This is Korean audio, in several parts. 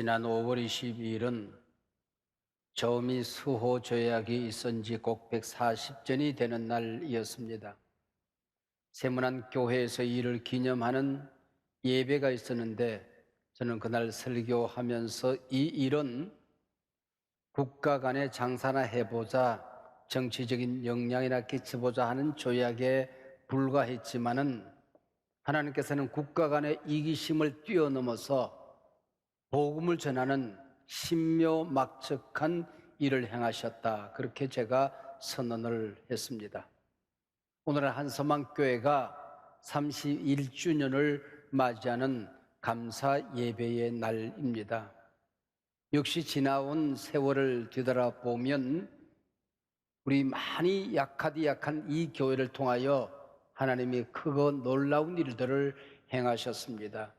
지난 5월 22일은 저미 수호 조약이 있은 지 꼭 140전이 되는 날이었습니다. 세문안 교회에서 이를 기념하는 예배가 있었는데 저는 그날 설교하면서 이 일은 국가 간의 장사나 해보자, 정치적인 영향이나 끼쳐보자 하는 조약에 불과했지만은 하나님께서는 국가 간의 이기심을 뛰어넘어서 복음을 전하는 신묘막측한 일을 행하셨다. 그렇게 제가 선언을 했습니다. 오늘은 한서망교회가 31주년을 맞이하는 감사 예배의 날입니다. 역시 지나온 세월을 뒤돌아보면 우리 많이 약한 이 교회를 통하여 하나님이 크고 놀라운 일들을 행하셨습니다.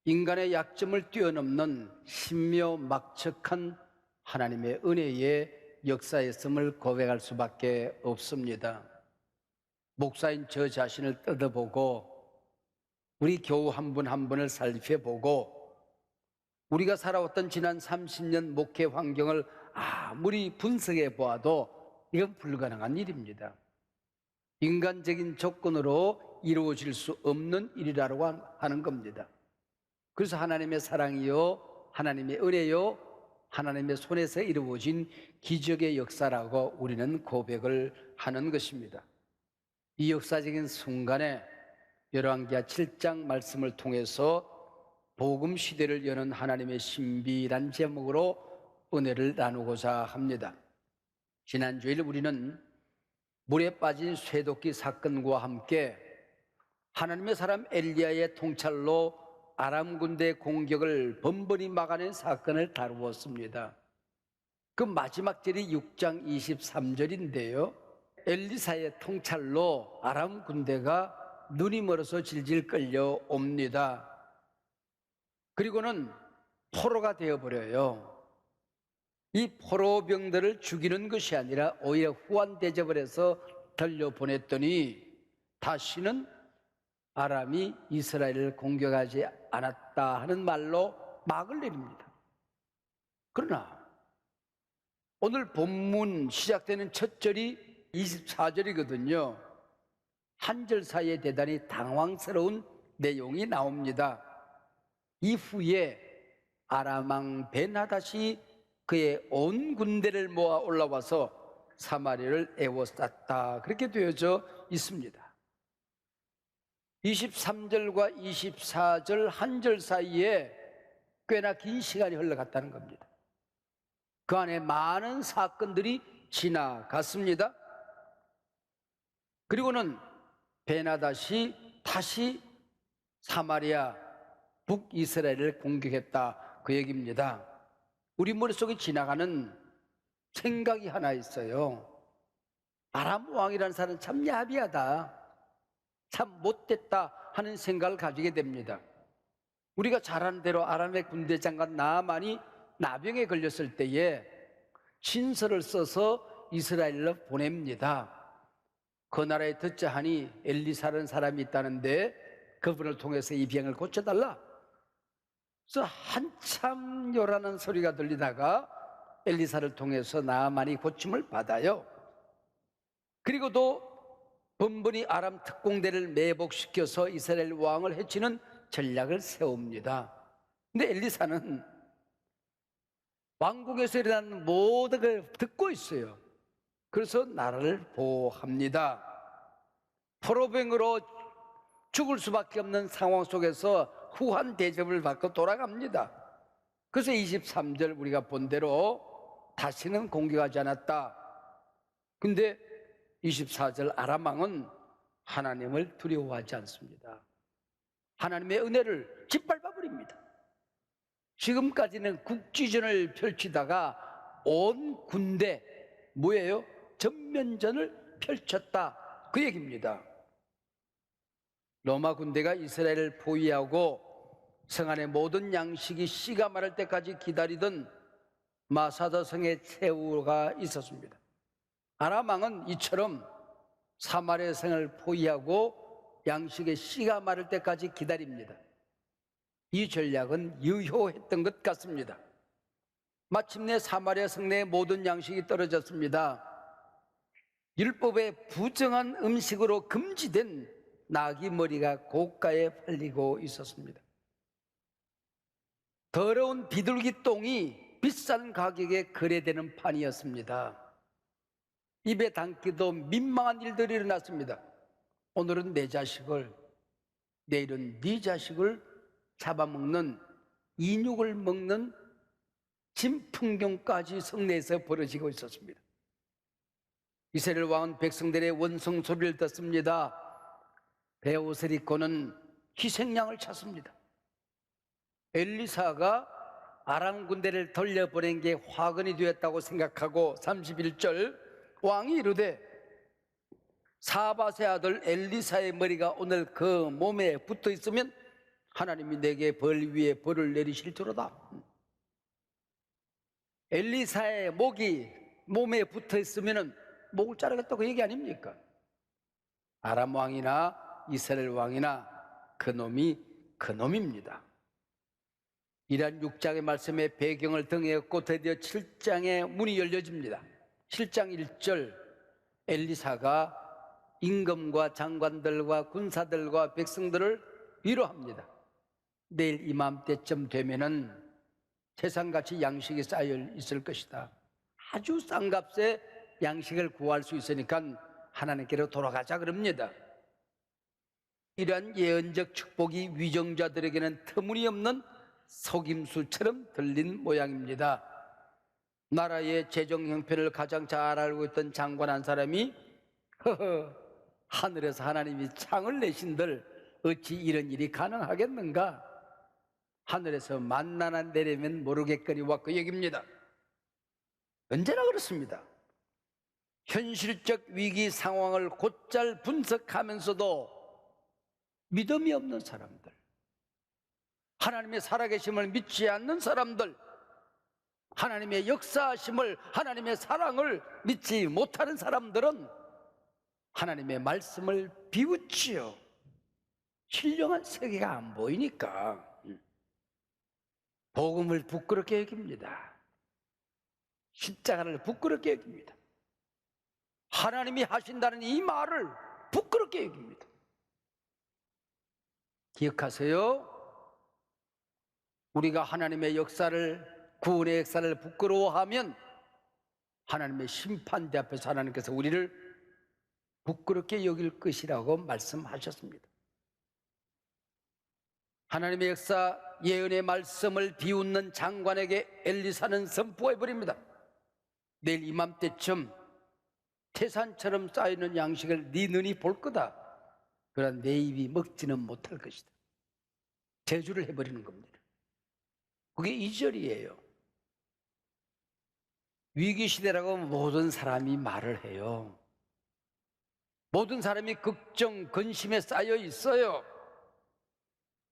인간의 약점을 뛰어넘는 신묘막측한 하나님의 은혜의 역사였음을 고백할 수밖에 없습니다. 목사인 저 자신을 뜯어보고 우리 교우 한 분 한 분을 살펴보고 우리가 살아왔던 지난 30년 목회 환경을 아무리 분석해 보아도 이건 불가능한 일입니다. 인간적인 조건으로 이루어질 수 없는 일이라고 하는 겁니다. 그래서 하나님의 사랑이요, 하나님의 은혜요, 하나님의 손에서 이루어진 기적의 역사라고 우리는 고백을 하는 것입니다. 이 역사적인 순간에 열왕기하 7장 말씀을 통해서 복음 시대를 여는 하나님의 신비란 제목으로 은혜를 나누고자 합니다. 지난주일 우리는 물에 빠진 쇠도끼 사건과 함께 하나님의 사람 엘리야의 통찰로 아람 군대 공격을 번번이 막아낸 사건을 다루었습니다. 그 마지막 절이 6장 23절인데요. 엘리사의 통찰로 아람 군대가 눈이 멀어서 질질 끌려옵니다. 그리고는 포로가 되어버려요. 이 포로병들을 죽이는 것이 아니라 오히려 후한 대접을 해서 돌려보냈더니 다시는 아람이 이스라엘을 공격하지 않았다 하는 말로 막을 내립니다. 그러나 오늘 본문 시작되는 첫 절이 24절이거든요. 한 절 사이에 대단히 당황스러운 내용이 나옵니다. 이후에 아람 왕 벤하닷이 그의 온 군대를 모아 올라와서 사마리아를 에워쌌다. 그렇게 되어져 있습니다. 23절과 24절 한 절 사이에 꽤나 긴 시간이 흘러갔다는 겁니다. 그 안에 많은 사건들이 지나갔습니다. 그리고는 벤하닷이 다시 사마리아 북이스라엘을 공격했다. 그 얘기입니다. 우리 머릿속에 지나가는 생각이 하나 있어요. 아람 왕이라는 사람은 참 야비하다, 참 못됐다 하는 생각을 가지게 됩니다. 우리가 잘 아는 대로 아람의 군대 장관 나아만이 나병에 걸렸을 때에 신서를 써서 이스라엘로 보냅니다. 그 나라에 듣자 하니 엘리사라는 사람이 있다는데 그분을 통해서 이 병을 고쳐달라. 그래서 한참 요라는 소리가 들리다가 엘리사를 통해서 나아만이 고침을 받아요. 그리고도 번번이 아람 특공대를 매복시켜서 이스라엘 왕을 해치는 전략을 세웁니다. 근데 엘리사는 왕궁에서 일어나는 모든 걸 듣고 있어요. 그래서 나라를 보호합니다. 포로병으로 죽을 수밖에 없는 상황 속에서 후한 대접을 받고 돌아갑니다. 그래서 23절 우리가 본 대로 다시는 공격하지 않았다. 근데 24절 아람 왕은 하나님을 두려워하지 않습니다. 하나님의 은혜를 짓밟아 버립니다. 지금까지는 국지전을 펼치다가 온 군대 뭐예요? 전면전을 펼쳤다. 그 얘기입니다. 로마 군대가 이스라엘을 포위하고 성 안의 모든 양식이 씨가 마를 때까지 기다리던 마사다 성에 최후가 있었습니다. 아람 왕은 이처럼 사마리아 성을 포위하고 양식의 씨가 마를 때까지 기다립니다. 이 전략은 유효했던 것 같습니다. 마침내 사마리아 성내의 모든 양식이 떨어졌습니다. 율법에 부정한 음식으로 금지된 나귀 머리가 고가에 팔리고 있었습니다. 더러운 비둘기 똥이 비싼 가격에 거래되는 판이었습니다. 입에 담기도 민망한 일들이 일어났습니다. 오늘은 내 자식을, 내일은 네 자식을 잡아먹는, 인육을 먹는 진풍경까지 성내에서 벌어지고 있었습니다. 이스라엘 왕은 백성들의 원성 소리를 듣습니다. 베옷을 입고는 희생양을 찾습니다. 엘리사가 아람 군대를 돌려보낸 게 화근이 되었다고 생각하고 31절 왕이 이르되 사밧의 아들 엘리사의 머리가 오늘 그 몸에 붙어 있으면 하나님이 내게 벌 위에 벌을 내리실지로다. 엘리사의 목이 몸에 붙어 있으면 목을 자르겠다고 얘기 아닙니까? 아람 왕이나 이스라엘 왕이나 그놈이 그놈입니다. 이러한 6장의 말씀의 배경을 등에었고 드디어 7장의 문이 열려집니다. 7장 1절 엘리사가 임금과 장관들과 군사들과 백성들을 위로합니다. 내일 이맘때쯤 되면은 세상같이 양식이 쌓여 있을 것이다. 아주 싼 값에 양식을 구할 수 있으니까 하나님께로 돌아가자 그럽니다. 이러한 예언적 축복이 위정자들에게는 터무니없는 속임수처럼 들린 모양입니다. 나라의 재정 형편을 가장 잘 알고 있던 장관 한 사람이 하늘에서 하나님이 창을 내신들 어찌 이런 일이 가능하겠는가? 하늘에서 만나나 내리면 모르겠거니와 그 얘기입니다. 언제나 그렇습니다. 현실적 위기 상황을 곧잘 분석하면서도 믿음이 없는 사람들, 하나님의 살아계심을 믿지 않는 사람들, 하나님의 역사하심을, 하나님의 사랑을 믿지 못하는 사람들은 하나님의 말씀을 비웃지요. 신령한 세계가 안 보이니까 복음을 부끄럽게 여깁니다. 십자가를 부끄럽게 여깁니다. 하나님이 하신다는 이 말을 부끄럽게 여깁니다. 기억하세요. 우리가 하나님의 역사를, 구원의 역사를 부끄러워하면 하나님의 심판대 앞에서 하나님께서 우리를 부끄럽게 여길 것이라고 말씀하셨습니다. 하나님의 역사, 예언의 말씀을 비웃는 장관에게 엘리사는 선포해버립니다. 내일 이맘때쯤 태산처럼 쌓이는 양식을 네 눈이 볼 거다. 그러나 내 입이 먹지는 못할 것이다. 저주를 해버리는 겁니다. 그게 2절이에요. 위기시대라고 모든 사람이 말을 해요. 모든 사람이 걱정, 근심에 쌓여 있어요.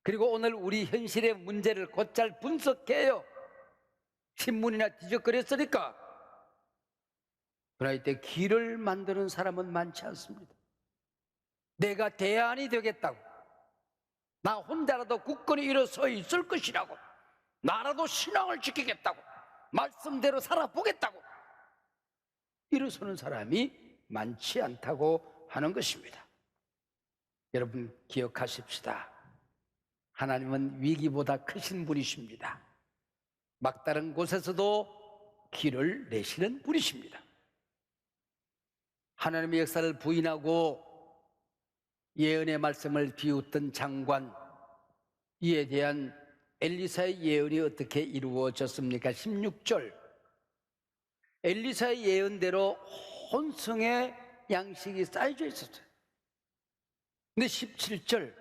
그리고 오늘 우리 현실의 문제를 곧잘 분석해요. 신문이나 뒤적거렸으니까. 그러나 이때 길을 만드는 사람은 많지 않습니다. 내가 대안이 되겠다고, 나 혼자라도 굳건히 일어서 있을 것이라고, 나라도 신앙을 지키겠다고, 말씀대로 살아보겠다고 일어서는 사람이 많지 않다고 하는 것입니다. 여러분 기억하십시다. 하나님은 위기보다 크신 분이십니다. 막다른 곳에서도 길을 내시는 분이십니다. 하나님의 역사를 부인하고 예언의 말씀을 비웃던 장관, 이에 대한 엘리사의 예언이 어떻게 이루어졌습니까? 16절 엘리사의 예언대로 혼성의 양식이 쌓여져 있었어요. 근데 17절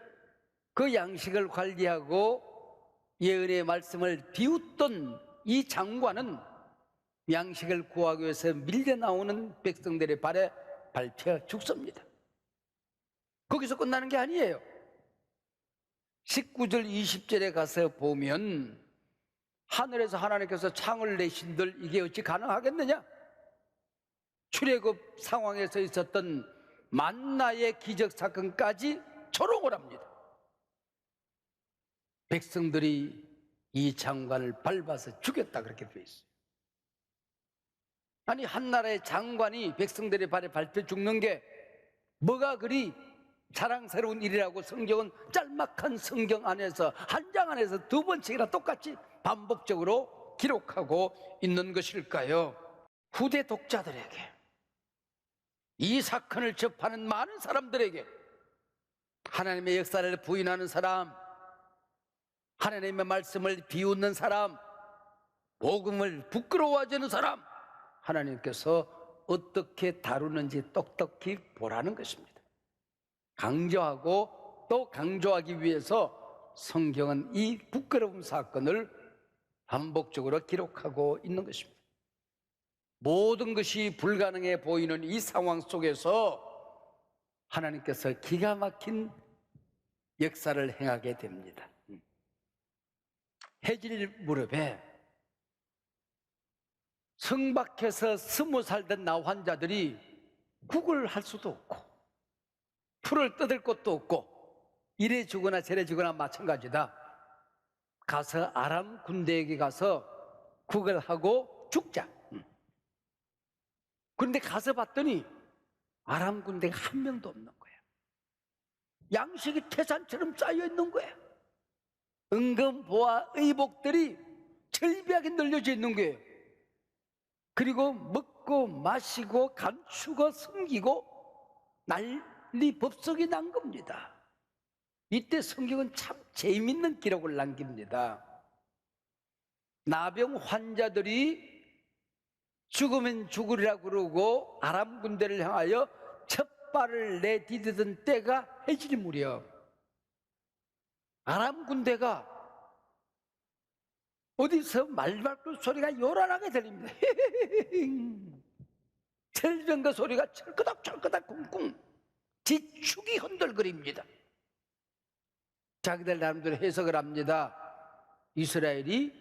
그 양식을 관리하고 예언의 말씀을 비웃던 이 장관은 양식을 구하기 위해서 밀려나오는 백성들의 발에 밟혀 죽습니다. 거기서 끝나는 게 아니에요. 19절 20절에 가서 보면 하늘에서 하나님께서 창을 내신들 이게 어찌 가능하겠느냐? 출애굽 상황에서 있었던 만나의 기적 사건까지 조롱을 합니다. 백성들이 이 장관을 밟아서 죽였다 그렇게 되어 있어요. 아니 한 나라의 장관이 백성들의 발에 밟혀 죽는 게 뭐가 그리 자랑스러운 일이라고 성경은 짤막한 성경 안에서 한 장 안에서 두 번씩이나 똑같이 반복적으로 기록하고 있는 것일까요? 후대 독자들에게, 이 사건을 접하는 많은 사람들에게, 하나님의 역사를 부인하는 사람, 하나님의 말씀을 비웃는 사람, 복음을 부끄러워하는 사람, 하나님께서 어떻게 다루는지 똑똑히 보라는 것입니다. 강조하고 또 강조하기 위해서 성경은 이 부끄러운 사건을 반복적으로 기록하고 있는 것입니다. 모든 것이 불가능해 보이는 이 상황 속에서 하나님께서 기가 막힌 역사를 행하게 됩니다. 해질 무렵에 성 밖에서 20살 된 나 환자들이 국을 할 수도 없고 풀을 뜯을 곳도 없고 이래 주거나 저래 주거나 마찬가지다. 가서 아람 군대에게 가서 국을 하고 죽자. 그런데 가서 봤더니 아람 군대가 한 명도 없는 거야. 양식이 태산처럼 쌓여 있는 거야. 은검보화 의복들이 절비하게 널려져 있는 거예요. 그리고 먹고 마시고 감추고 숨기고 난리 법석이 난 겁니다. 이때 성경은 참 재미있는 기록을 남깁니다. 나병 환자들이 죽으면 죽으리라 그러고 아람 군대를 향하여 첫 발을 내디디던 때가 해질 무렵 아람 군대가 어디서 말발굽 소리가 요란하게 들립니다. 철병거 소리가 철끄덕철끄덕 쿵쿵 지축이 흔들거립니다. 자기들 나름대로 해석을 합니다. 이스라엘이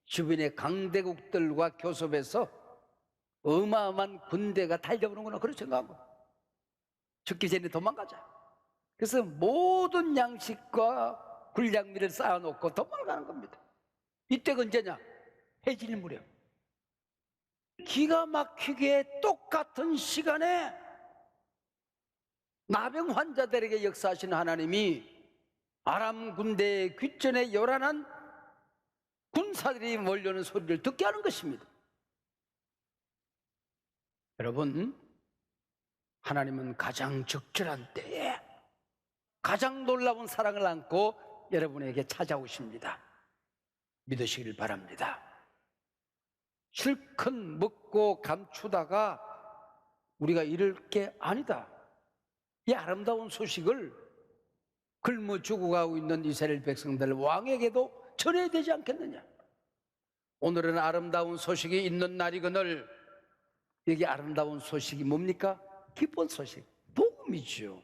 주변의 강대국들과 교섭해서 어마어마한 군대가 달려오는구나 그렇게 생각하고 죽기 전에 도망가자. 그래서 모든 양식과 군량미를 쌓아놓고 도망가는 겁니다. 이때가 언제냐? 해질 무렵. 기가 막히게 똑같은 시간에 나병 환자들에게 역사하시는 하나님이 아람 군대의 귓전에 요란한 군사들이 몰려오는 소리를 듣게 하는 것입니다. 여러분, 하나님은 가장 적절한 때에 가장 놀라운 사랑을 안고 여러분에게 찾아오십니다. 믿으시길 바랍니다. 실컷 먹고 감추다가 우리가 이럴 게 아니다. 이 아름다운 소식을 굶어 죽어가고 있는 이스라엘 백성들 왕에게도 전해야 되지 않겠느냐. 오늘은 아름다운 소식이 있는 날이거늘 여기 아름다운 소식이 뭡니까? 기쁜 소식, 복음이죠.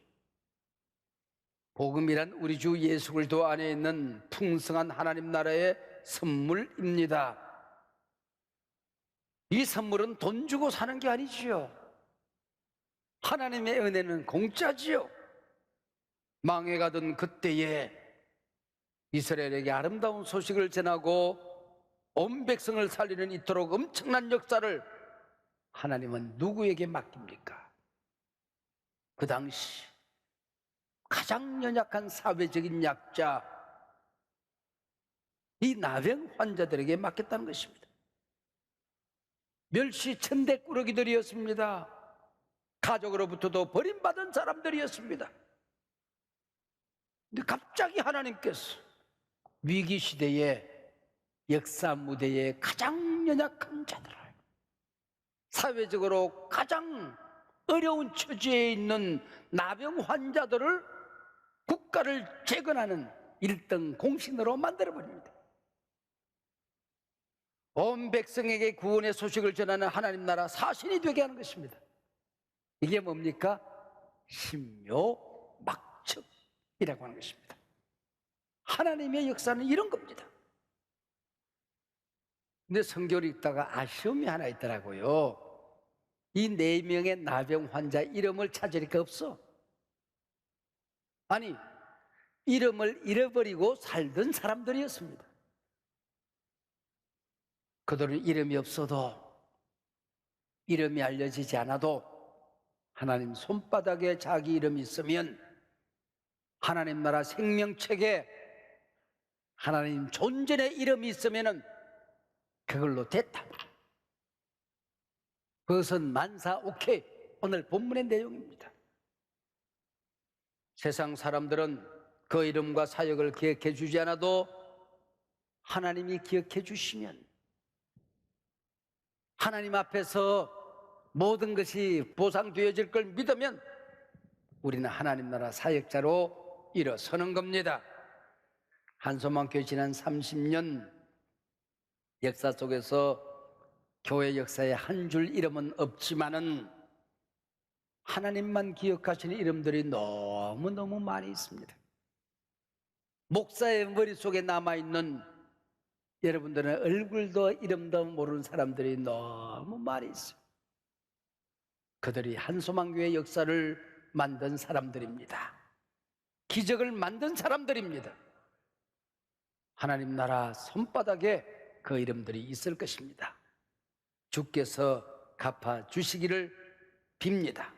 복음이란 우리 주 예수 그리스도 안에 있는 풍성한 하나님 나라의 선물입니다. 이 선물은 돈 주고 사는 게 아니지요. 하나님의 은혜는 공짜지요. 망해가던 그때에 이스라엘에게 아름다운 소식을 전하고 온 백성을 살리는 이토록 엄청난 역사를 하나님은 누구에게 맡깁니까? 그 당시 가장 연약한 사회적인 약자, 이 나병 환자들에게 맡겼다는 것입니다. 멸시천대꾸러기들이었습니다. 가족으로부터도 버림받은 사람들이었습니다. 근데 갑자기 하나님께서 위기시대에 역사 무대에 가장 연약한 자들을, 사회적으로 가장 어려운 처지에 있는 나병 환자들을 국가를 재건하는 1등 공신으로 만들어버립니다. 온 백성에게 구원의 소식을 전하는 하나님 나라 사신이 되게 하는 것입니다. 이게 뭡니까? 신묘막측이라고 하는 것입니다. 하나님의 역사는 이런 겁니다. 근데 성경을 읽다가 아쉬움이 하나 있더라고요. 이 4명의 나병 환자 이름을 찾으니까 없어. 아니, 이름을 잃어버리고 살던 사람들이었습니다. 그들은 이름이 없어도, 이름이 알려지지 않아도 하나님 손바닥에 자기 이름이 있으면, 하나님 나라 생명책에 하나님 존전의 이름이 있으면 그걸로 됐다. 그것은 만사오케이, 오늘 본문의 내용입니다. 세상 사람들은 그 이름과 사역을 기억해 주지 않아도 하나님이 기억해 주시면, 하나님 앞에서 모든 것이 보상되어질 걸 믿으면 우리는 하나님 나라 사역자로 일어서는 겁니다. 한소망교회 지난 30년 역사 속에서 교회 역사에 한 줄 이름은 없지만은 하나님만 기억하시는 이름들이 너무너무 많이 있습니다. 목사의 머릿속에 남아있는 여러분들은 얼굴도 이름도 모르는 사람들이 너무 많이 있어요. 그들이 한소망교회 역사를 만든 사람들입니다. 기적을 만든 사람들입니다. 하나님 나라 손바닥에 그 이름들이 있을 것입니다. 주께서 갚아주시기를 빕니다.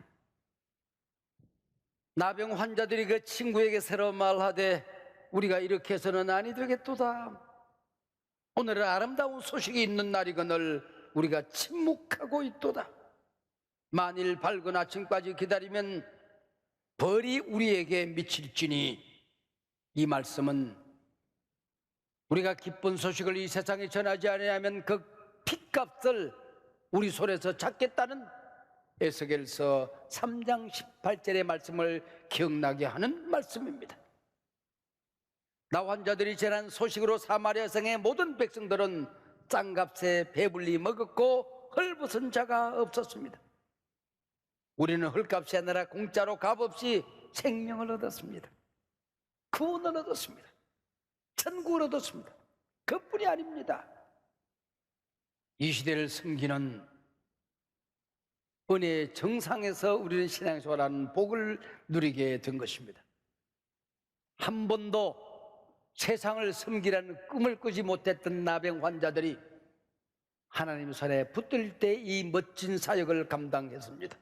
나병 환자들이 그 친구에게 새로 말하되 우리가 이렇게 해서는 아니 되겠도다. 오늘은 아름다운 소식이 있는 날이거늘 우리가 침묵하고 있도다. 만일 밝은 아침까지 기다리면 벌이 우리에게 미칠지니, 이 말씀은 우리가 기쁜 소식을 이 세상에 전하지 아니하면 그 핏값을 우리 손에서 잡겠다는 에스겔서 3장 18절의 말씀을 기억나게 하는 말씀입니다. 나 환자들이 전한 소식으로 사마리아 성의 모든 백성들은 짱값에 배불리 먹었고 헐벗은 자가 없었습니다. 우리는 헐값이 아니라 공짜로 값없이 생명을 얻었습니다. 구원을 얻었습니다. 천국을 얻었습니다. 그뿐이 아닙니다. 이 시대를 섬기는 은혜의 정상에서 우리는 신앙생활하는 복을 누리게 된 것입니다. 한 번도 세상을 섬기라는 꿈을 꾸지 못했던 나병 환자들이 하나님 손에 붙들 때 이 멋진 사역을 감당했습니다.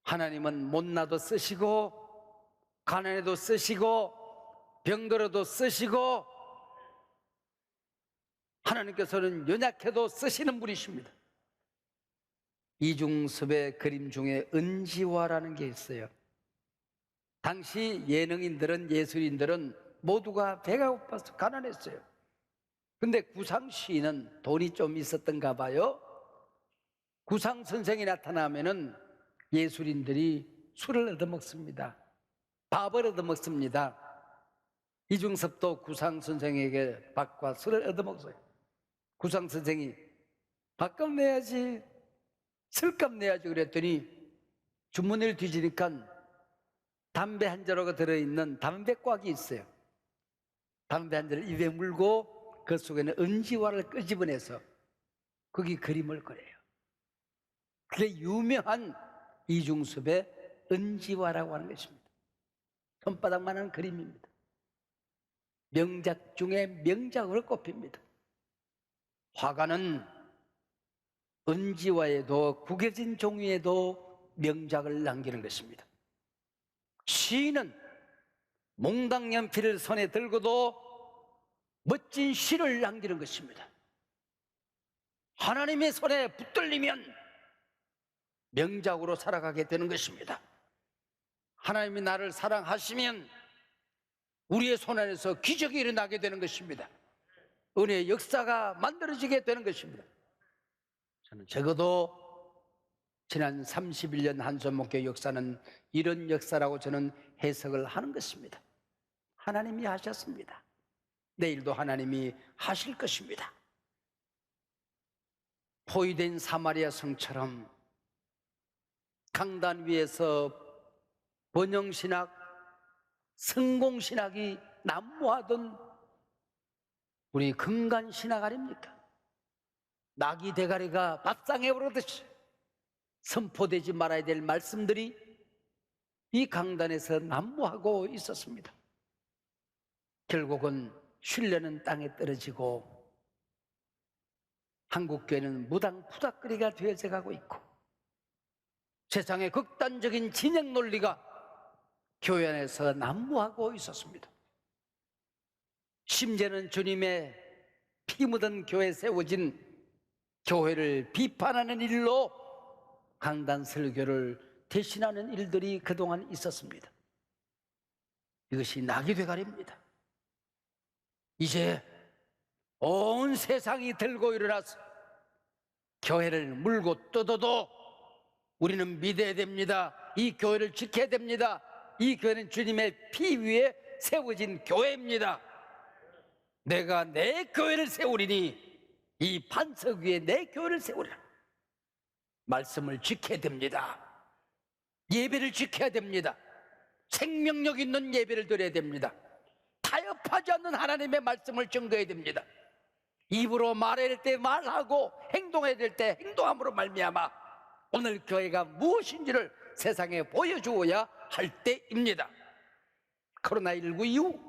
하나님은 못나도 쓰시고 가난해도 쓰시고 병들어도 쓰시고 하나님께서는 연약해도 쓰시는 분이십니다. 이중섭의 그림 중에 은지화라는 게 있어요. 당시 예능인들은, 예술인들은 모두가 배가 고파서 가난했어요. 근데 구상 시인은 돈이 좀 있었던가 봐요. 구상 선생이 나타나면은 예술인들이 술을 얻어먹습니다. 밥을 얻어먹습니다. 이중섭도 구상 선생에게 밥과 술을 얻어먹어요. 구상 선생이 밥값 내야지, 술값 내야지 그랬더니 주머니를 뒤지니까 담배 한 자루가 들어있는 담배꽉이 있어요. 담배 한 자를 입에 물고 그 속에는 은지화를 끄집어내서 거기 그림을 그려요. 그게 유명한 이중섭의 은지화라고 하는 것입니다. 손바닥만한 그림입니다. 명작 중에 명작으로 꼽힙니다. 화가는 은지화에도 구겨진 종이에도 명작을 남기는 것입니다. 시인은 몽당 연필을 손에 들고도 멋진 시를 남기는 것입니다. 하나님의 손에 붙들리면 명작으로 살아가게 되는 것입니다. 하나님이 나를 사랑하시면 우리의 손 안에서 기적이 일어나게 되는 것입니다. 은혜의 역사가 만들어지게 되는 것입니다. 저는 적어도 지난 31년 한손목교회 역사는 이런 역사라고 저는 해석을 하는 것입니다. 하나님이 하셨습니다. 내일도 하나님이 하실 것입니다. 포위된 사마리아 성처럼 강단 위에서 번영신학, 성공신학이 난무하던 우리 금간신학 아닙니까? 낙이 대가리가 밥상에 오르듯이 선포되지 말아야 될 말씀들이 이 강단에서 난무하고 있었습니다. 결국은 신뢰는 땅에 떨어지고 한국교회는 무당푸닥거리가 되어져 가고 있고 세상의 극단적인 진영 논리가 교회 안에서 난무하고 있었습니다. 심지어는 주님의 피 묻은 교회에 세워진 교회를 비판하는 일로 강단 설교를 대신하는 일들이 그동안 있었습니다. 이것이 낙이 되가립니다. 이제 온 세상이 들고 일어나서 교회를 물고 뜯어도 우리는 믿어야 됩니다. 이 교회를 지켜야 됩니다. 이 교회는 주님의 피 위에 세워진 교회입니다. 내가 내 교회를 세우리니 이 반석 위에 내 교회를 세우리라. 말씀을 지켜야 됩니다. 예배를 지켜야 됩니다. 생명력 있는 예배를 드려야 됩니다. 타협하지 않는 하나님의 말씀을 증거해야 됩니다. 입으로 말해야 될 때 말하고 행동해야 될 때 행동함으로 말미암아 오늘 교회가 무엇인지를 세상에 보여주어야 할 때입니다. 코로나19 이후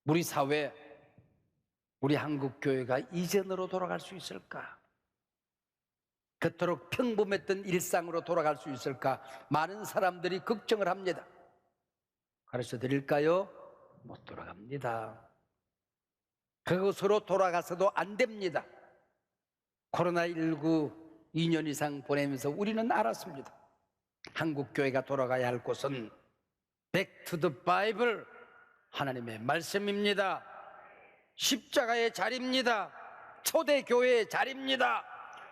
우리 사회, 우리 한국교회가 이전으로 돌아갈 수 있을까? 그토록 평범했던 일상으로 돌아갈 수 있을까? 많은 사람들이 걱정을 합니다. 가르쳐 드릴까요? 못 돌아갑니다. 그것으로 돌아가서도 안 됩니다. 코로나19 2년 이상 보내면서 우리는 알았습니다. 한국교회가 돌아가야 할 곳은 Back to the Bible, 하나님의 말씀입니다. 십자가의 자리입니다. 초대교회의 자리입니다.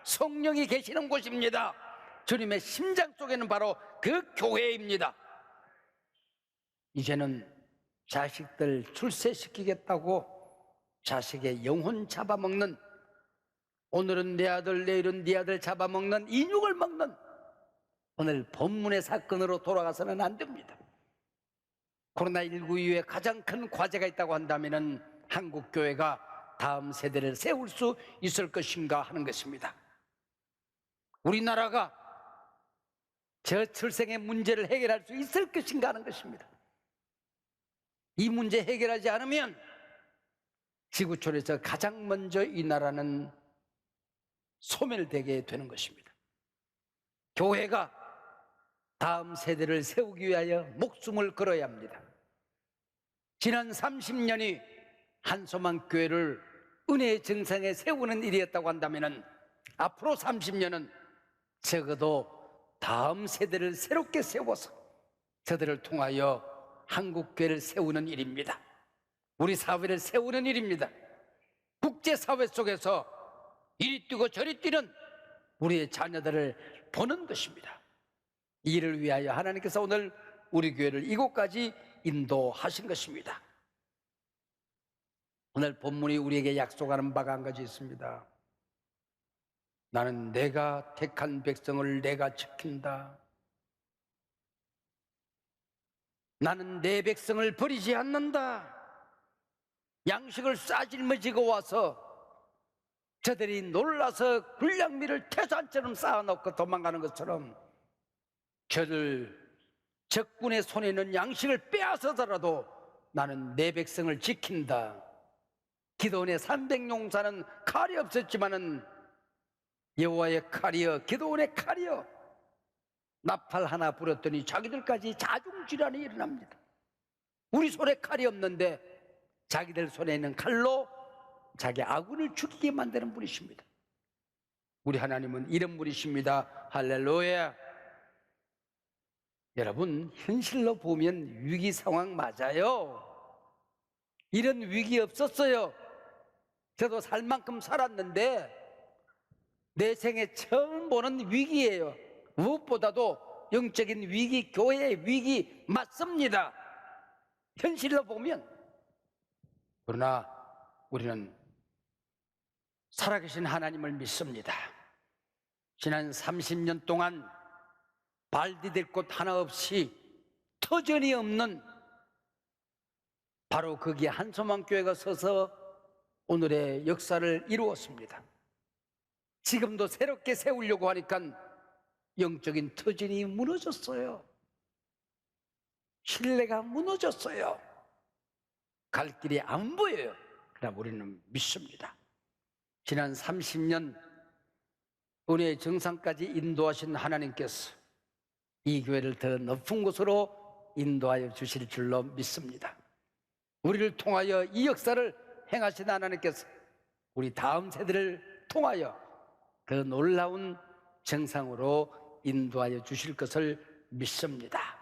성령이 계시는 곳입니다. 주님의 심장 속에는 바로 그 교회입니다. 이제는 자식들 출세시키겠다고 자식의 영혼 잡아먹는, 오늘은 내 아들 내일은 네 아들 잡아먹는, 인육을 먹는 오늘 본문의 사건으로 돌아가서는 안 됩니다. 코로나19 이후에 가장 큰 과제가 있다고 한다면 한국교회가 다음 세대를 세울 수 있을 것인가 하는 것입니다. 우리나라가 저출생의 문제를 해결할 수 있을 것인가 하는 것입니다. 이 문제 해결하지 않으면 지구촌에서 가장 먼저 이 나라는 소멸되게 되는 것입니다. 교회가 다음 세대를 세우기 위하여 목숨을 걸어야 합니다. 지난 30년이 한소망교회를 은혜의 정상에 세우는 일이었다고 한다면 앞으로 30년은 적어도 다음 세대를 새롭게 세워서 저들을 통하여 한국교회를 세우는 일입니다. 우리 사회를 세우는 일입니다. 국제사회 속에서 이리 뛰고 저리 뛰는 우리의 자녀들을 보는 것입니다. 이 일을 위하여 하나님께서 오늘 우리 교회를 이곳까지 인도하신 것입니다. 오늘 본문이 우리에게 약속하는 바가 한 가지 있습니다. 나는 내가 택한 백성을 내가 지킨다. 나는 내 백성을 버리지 않는다. 양식을 싸질머지고 와서 저들이 놀라서 불량미를 태산처럼 쌓아놓고 도망가는 것처럼 저들 적군의 손에 있는 양식을 빼앗아서라도 나는 내 백성을 지킨다. 기도원의 300용사는 칼이 없었지만은 여호와의 칼이여, 기도원의 칼이여, 나팔 하나 불었더니 자기들까지 자중질환이 일어납니다. 우리 손에 칼이 없는데 자기들 손에 있는 칼로 자기 아군을 죽이게 만드는 분이십니다. 우리 하나님은 이런 분이십니다. 할렐루야. 여러분, 현실로 보면 위기 상황 맞아요. 이런 위기 없었어요. 저도 살 만큼 살았는데 내 생에 처음 보는 위기예요. 무엇보다도 영적인 위기, 교회의 위기 맞습니다. 현실로 보면. 그러나 우리는 살아계신 하나님을 믿습니다. 지난 30년 동안 발 디딜 곳 하나 없이 터전이 없는 바로 거기에 한소망교회가 서서 오늘의 역사를 이루었습니다. 지금도 새롭게 세우려고 하니까 영적인 터전이 무너졌어요. 신뢰가 무너졌어요. 갈 길이 안 보여요. 그러나 우리는 믿습니다. 지난 30년 은혜의 정상까지 인도하신 하나님께서 이 교회를 더 높은 곳으로 인도하여 주실 줄로 믿습니다. 우리를 통하여 이 역사를 행하신 하나님께서 우리 다음 세대를 통하여 그 놀라운 정상으로 인도하여 주실 것을 믿습니다.